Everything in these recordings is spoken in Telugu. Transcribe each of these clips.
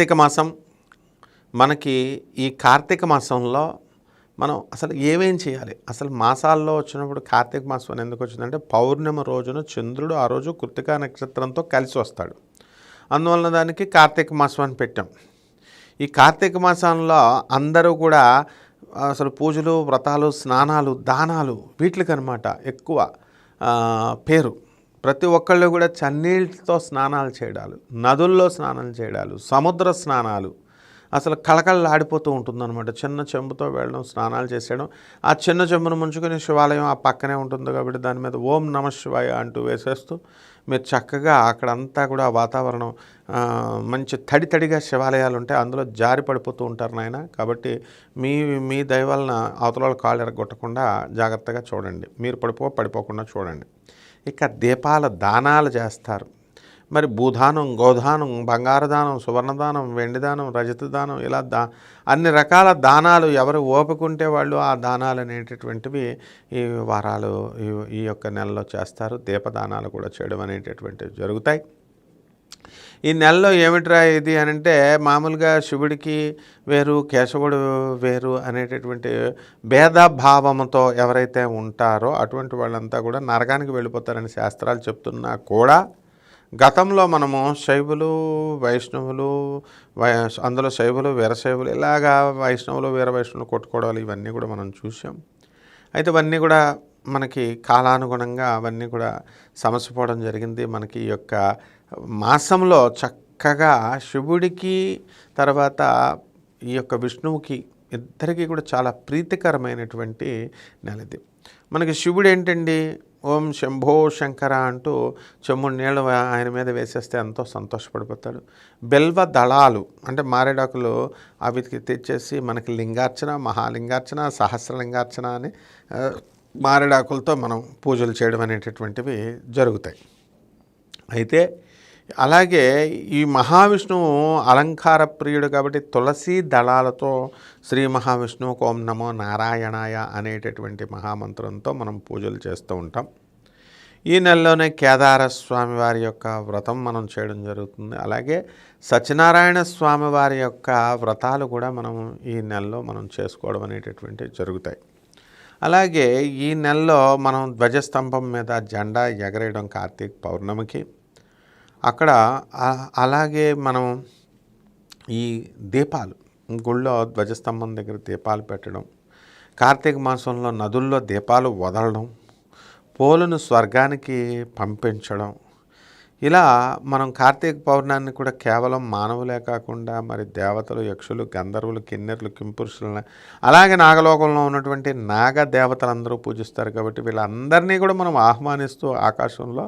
కార్తీక మాసం మనకి ఈ కార్తీక మాసంలో మనం అసలు ఏమేం చేయాలి? అసలు మాసాల్లో వచ్చినప్పుడు కార్తీక మాసం అని ఎందుకు వచ్చిందంటే పౌర్ణమి రోజున చంద్రుడు ఆ రోజు కృత్తికా నక్షత్రంతో కలిసి వస్తాడు. అందువలన దానికి కార్తీక మాసం అని పెట్టాం. ఈ కార్తీక మాసంలో అందరూ కూడా అసలు పూజలు, వ్రతాలు, స్నానాలు, దానాలు వీటికనమాట ఎక్కువ పేరు. ప్రతి ఒక్కళ్ళు కూడా చన్నీళ్ళతో స్నానాలు చేయడాలు, నదుల్లో స్నానాలు చేయడాలు, సముద్ర స్నానాలు అసలు కళకళలాడిపోతూ ఉంటుందన్నమాట. చిన్న చెంబుతో వెళ్ళడం, స్నానాలు చేసేయడం. ఆ చిన్న చెంబును ముంచుకొని శివాలయం ఆ పక్కనే ఉంటుంది కాబట్టి దాని మీద ఓం నమః శివాయ అంటూ వేసేస్తూ మీరు చక్కగా అక్కడంతా కూడా వాతావరణం మంచి తడిగా శివాలయాలు ఉంటాయి. అందులో జారి పడిపోతూ ఉంటారు నాయన. కాబట్టి మీ దయ వలన అవతల కాళ్ళు ఎరగొట్టకుండా జాగ్రత్తగా చూడండి. మీరు పడిపోకుండా చూడండి. ఇక దీపాల దానాలు చేస్తారు. మరి భూదానం, గోదానం, బంగారు దానం, సువర్ణదానం, వెండి దానం, రజత దానం, ఇలా అన్ని రకాల దానాలు ఎవరు ఓపుకుంటే వాళ్ళు ఆ దానాలు అనేటటువంటివి ఈ వారాలు ఈ యొక్క నెలలో చేస్తారు. దీపదానాలు కూడా చేయడం అనేటటువంటివి జరుగుతాయి. ఈ నెలలో ఏమిట్రా ఇది అని అంటే మామూలుగా శివుడికి వేరు, కేశవుడు వేరు అనేటటువంటి భేదభావంతో ఎవరైతే ఉంటారో అటువంటి వాళ్ళంతా కూడా నరకానికి వెళ్ళిపోతారని శాస్త్రాలు చెప్తున్నా కూడా గతంలో మనము శైవులు, వైష్ణవులు, అందులో శైవులు, వీరశైవులు, ఇలాగా వైష్ణవులు, వీర వైష్ణవులు కొట్టుకోవడాలు ఇవన్నీ కూడా మనం చూసాం. అయితే ఇవన్నీ కూడా మనకి కాలానుగుణంగా అవన్నీ కూడా సమసిపోవడం జరిగింది. మనకి ఈ యొక్క మాసంలో చక్కగా శివుడికి తర్వాత ఈ యొక్క విష్ణువుకి ఇద్దరికీ కూడా చాలా ప్రీతికరమైనటువంటి నెలది. మనకి శివుడు ఏంటండి, ఓం శంభో శంకర అంటూ చెమ్ముడు నీళ్ళు ఆయన మీద వేసేస్తే ఎంతో సంతోషపడిపోతాడు. బెల్వ దళాలు అంటే మారేడాకులు అవి తెచ్చేసి మనకి లింగార్చన, మహాలింగార్చన, సహస్రలింగార్చన అని మారేడాకులతో మనం పూజలు చేయడం అనేటటువంటివి జరుగుతాయి. అయితే అలాగే ఈ మహావిష్ణువు అలంకార ప్రియుడు కాబట్టి తులసి దళాలతో శ్రీ మహావిష్ణువుకు ఓం నమో నారాయణాయ అనేటటువంటి మహామంత్రంతో మనం పూజలు చేస్తూ ఉంటాం. ఈ నెలలోనే కేదార స్వామి వారి యొక్క వ్రతం మనం చేయడం జరుగుతుంది. అలాగే సత్యనారాయణ స్వామి వారి యొక్క వ్రతాలు కూడా మనం ఈ నెలలో మనం చేసుకోవడం అనేటటువంటివి జరుగుతాయి. అలాగే ఈ నెలలో మనం ధ్వజస్తంభం మీద జెండా ఎగరేయడం కార్తీక పౌర్ణమికి. అక్కడ అలాగే మనం ఈ దీపాలు గుళ్ళో ధ్వజస్తంభం దగ్గర దీపాలు పెట్టడం, కార్తీక మాసంలో నదుల్లో దీపాలు వదలడం, పోలును స్వర్గానికి పంపించడం, ఇలా మనం కార్తీక పౌర్ణాన్ని కూడా కేవలం మానవులే కాకుండా మరి దేవతలు, యక్షులు, గంధర్వులు, కిన్నెరులు, కింపురుషులను అలాగే నాగలోకంలో ఉన్నటువంటి నాగ దేవతలందరూ పూజిస్తారు. కాబట్టి వీళ్ళందరినీ కూడా మనం ఆహ్వానిస్తూ ఆకాశంలో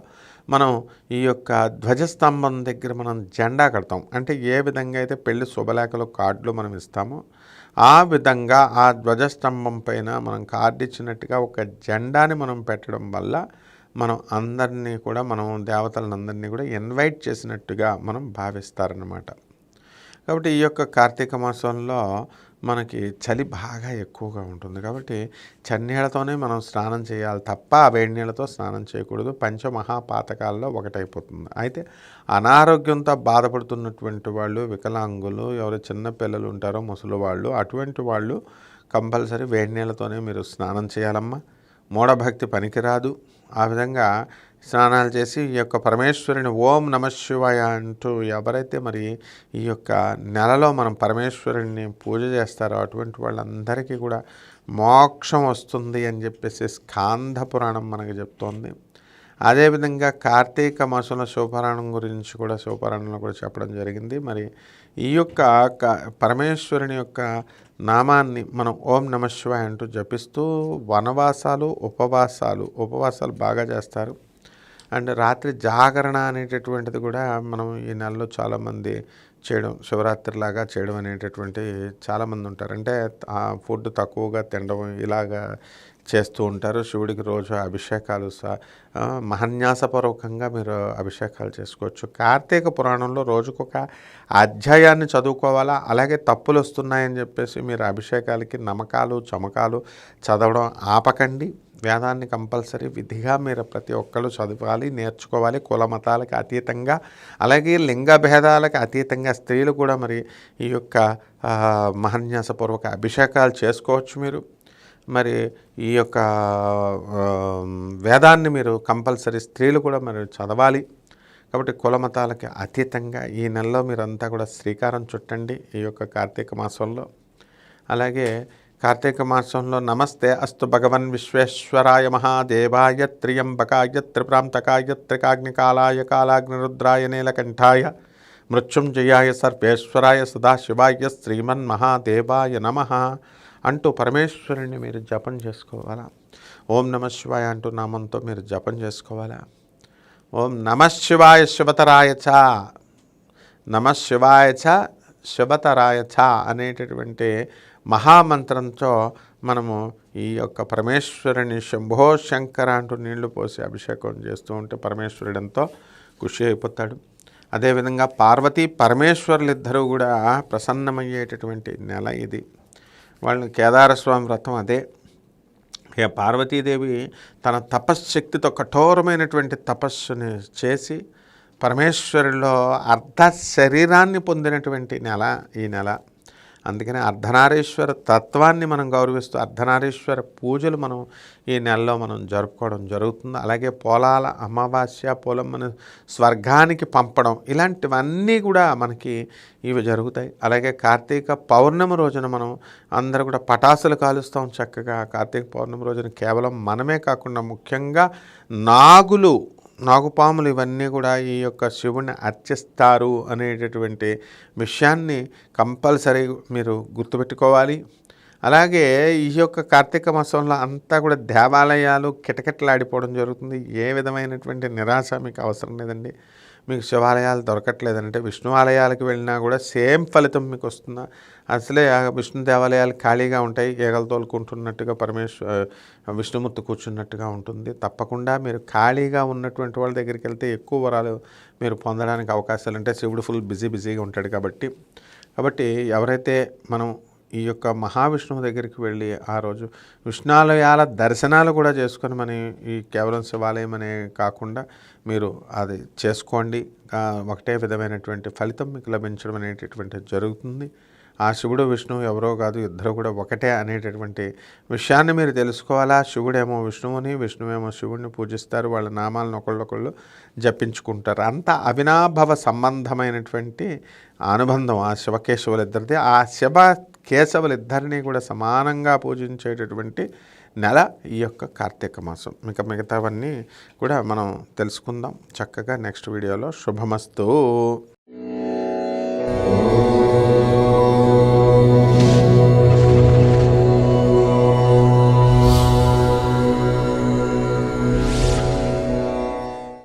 మనం ఈ యొక్క ధ్వజస్తంభం దగ్గర మనం జెండా కడతాం. అంటే ఏ విధంగా అయితే పెళ్లి శుభలేఖలు, కార్డులు మనం ఇస్తామో ఆ విధంగా ఆ ధ్వజస్తంభం పైన మనం కార్డు ఇచ్చినట్టుగా ఒక జెండాని మనం పెట్టడం వల్ల మనం అందరినీ కూడా మనం దేవతలందరినీ కూడా ఇన్వైట్ చేసినట్టుగా మనం భావిస్తారన్నమాట. కాబట్టి ఈ యొక్క కార్తీక మాసంలో మనకి చలి బాగా ఎక్కువగా ఉంటుంది. కాబట్టి చన్నీళ్ళతోనే మనం స్నానం చేయాలి తప్ప వేడి నీళ్ళతో స్నానం చేయకూడదు. పంచమహాపాతకాల్లో ఒకటైపోతుంది. అయితే అనారోగ్యంతో బాధపడుతున్నటువంటి వాళ్ళు, వికలాంగులు, ఎవరు చిన్నపిల్లలు ఉంటారో, ముసలి వాళ్ళు, అటువంటి వాళ్ళు కంపల్సరీ వేడి నీళ్ళతోనే మీరు స్నానం చేయాలమ్మా. మూఢభక్తి పనికిరాదు. ఆ విధంగా స్నానాలు చేసి ఈ యొక్క పరమేశ్వరుని ఓం నమః శివాయ అంటూ ఎవరైతే మరి ఈ యొక్క నెలలో మనం పరమేశ్వరుని పూజ చేస్తారో అటువంటి వాళ్ళందరికీ కూడా మోక్షం వస్తుంది అని చెప్పేసి స్కాంద పురాణం మనకు చెప్తోంది. అదేవిధంగా కార్తీక మాసంలో శివపురాణం గురించి కూడా శివపురాణంలో కూడా చెప్పడం జరిగింది. మరి ఈ యొక్క పరమేశ్వరుని యొక్క నామాన్ని మనం ఓం నమః శివాయ అంటూ జపిస్తూ వనవాసాలు, ఉపవాసాలు బాగా చేస్తారు. అండ్ రాత్రి జాగరణ అనేటటువంటిది కూడా మనం ఈ నెలలో చాలామంది చేయడం, శివరాత్రిలాగా చేయడం అనేటటువంటి చాలామంది ఉంటారు. అంటే ఫుడ్ తక్కువగా తినడం ఇలాగా చేస్తూ ఉంటారు. శివుడికి రోజు అభిషేకాలు మహన్యాసపూర్వకంగా మీరు అభిషేకాలు చేసుకోవచ్చు. కార్తీక పురాణంలో రోజుకొక అధ్యాయాన్ని చదువుకోవాలా. అలాగే తప్పులు వస్తున్నాయని చెప్పేసి మీరు అభిషేకాలకి నమకాలు, చమకాలు చదవడం ఆపకండి. వేదాన్ని కంపల్సరీ విధిగా మీరు ప్రతి ఒక్కళ్ళు చదవాలి, నేర్చుకోవాలి. కుల మతాలకు అతీతంగా, అలాగే లింగ భేదాలకు అతీతంగా స్త్రీలు కూడా మరి ఈ యొక్క మహాన్యాసపూర్వక అభిషేకాలు చేసుకోవచ్చు. మీరు మరి ఈ యొక్క వేదాన్ని మీరు కంపల్సరీ స్త్రీలు కూడా మరి చదవాలి. కాబట్టి కుల మతాలకి అతీతంగా ఈ నెలలో మీరంతా కూడా శ్రీకారం చుట్టండి ఈ యొక్క కార్తీక మాసంలో. అలాగే కార్తీక మాసంలో నమస్తే అస్తు భగవన్ విశ్వేశ్వరాయ మహాదేవాయ త్రియంబకాయ త్రిప్రాంతకాయ త్రికాగ్నికాలాయ కాలాగ్నిరుద్రాయ నీలకంఠాయ మృత్యుంజయాయ సర్వేశ్వరాయ సదాశివాయ శ్రీమన్మహాదేవాయ నమః అంటూ పరమేశ్వరుని మీరు జపం చేసుకోవాలా. ఓం నమ శివాయ అంటూ నామంతో మీరు జపం చేసుకోవాలా. ఓం నమ శివాయ శివతరాయ చ, నమ శివాయ చ శివతరాయ చ అనేటటువంటి మహామంత్రంతో మనము ఈ యొక్క పరమేశ్వరుని శంభో శంకర అంటూ నీళ్లు పోసి అభిషేకం చేస్తూ ఉంటే పరమేశ్వరుడు ఎంతో ఖుషి అయిపోతాడు. అదేవిధంగా పార్వతీ పరమేశ్వరులిద్దరూ కూడా ప్రసన్నమయ్యేటటువంటి నెల ఇది. వాళ్ళు కేదారస్వామి వ్రతం అదే. ఇక పార్వతీదేవి తన తపశ్శక్తితో కఠోరమైనటువంటి తపస్సుని చేసి పరమేశ్వరులో అర్ధ శరీరాన్ని పొందినటువంటి నెల ఈ నెల. అందుకని అర్ధనారీశ్వర తత్వాన్ని మనం గౌరవిస్తూ అర్ధనారీశ్వర పూజలు మనం ఈ నెలలో మనం జరుపుకోవడం జరుగుతుంది. అలాగే పోలాల అమావాస్య, పోలమ్మను స్వర్గానికి పంపడం, ఇలాంటివన్నీ కూడా మనకి ఇవి జరుగుతాయి. అలాగే కార్తీక పౌర్ణమి రోజున మనం అందరూ కూడా పటాసులు కాలుస్తాం చక్కగా. కార్తీక పౌర్ణమి రోజున కేవలం మనమే కాకుండా ముఖ్యంగా నాగుపాములు ఇవన్నీ కూడా ఈ యొక్క శివుణ్ణి అర్చిస్తారు అనేటటువంటి విషయాన్ని కంపల్సరీ మీరు గుర్తుపెట్టుకోవాలి. అలాగే ఈ యొక్క కార్తీక మాసంలో అంతా కూడా దేవాలయాలు కిటకిటలాడిపోవడం జరుగుతుంది. ఏ విధమైనటువంటి నిరాశ మీకు అవసరం లేదండి. మీకు శివాలయాలు దొరకట్లేదంటే విష్ణు ఆలయాలకు వెళ్ళినా కూడా సేమ్ ఫలితం మీకు వస్తుందా? అసలే విష్ణు దేవాలయాలు ఖాళీగా ఉంటాయి, ఈగలు తోలుకుంటున్నట్టుగా విష్ణుమూర్తి కూర్చున్నట్టుగా ఉంటుంది. తప్పకుండా మీరు ఖాళీగా ఉన్నటువంటి వాళ్ళ దగ్గరికి వెళ్తే ఎక్కువ వరాలు మీరు పొందడానికి అవకాశాలు ఉంటాయి. శివుడు ఫుల్ బిజీగా ఉంటాడు కాబట్టి ఎవరైతే మనం ఈ యొక్క మహావిష్ణువు దగ్గరికి వెళ్ళి ఆ రోజు విష్ణాలయాల దర్శనాలు కూడా చేసుకొని మన ఈ కేవలం శివాలయం అనే కాకుండా మీరు అది చేసుకోండి. ఒకటే విధమైనటువంటి ఫలితం మీకు లభించడం అనేటటువంటిది జరుగుతుంది. ఆ శివుడు విష్ణువు ఎవరో కాదు, ఇద్దరు కూడా ఒకటే అనేటటువంటి విషయాన్ని మీరు తెలుసుకోవాలా. శివుడేమో విష్ణువుని, విష్ణువేమో శివుడిని పూజిస్తారు. వాళ్ళ నామాలను ఒకళ్ళొకళ్ళు జపించుకుంటారు. అంత అవినాభావ సంబంధమైనటువంటి అనుబంధం ఆ శివకేశవులిద్దరిది. ఆ శివ కేశవులిద్దరినీ కూడా సమానంగా పూజించేటటువంటి నెల ఈ యొక్క కార్తీక మాసం. మిగతావన్నీ కూడా మనం తెలుసుకుందాం చక్కగా నెక్స్ట్ వీడియోలో. శుభమస్తు.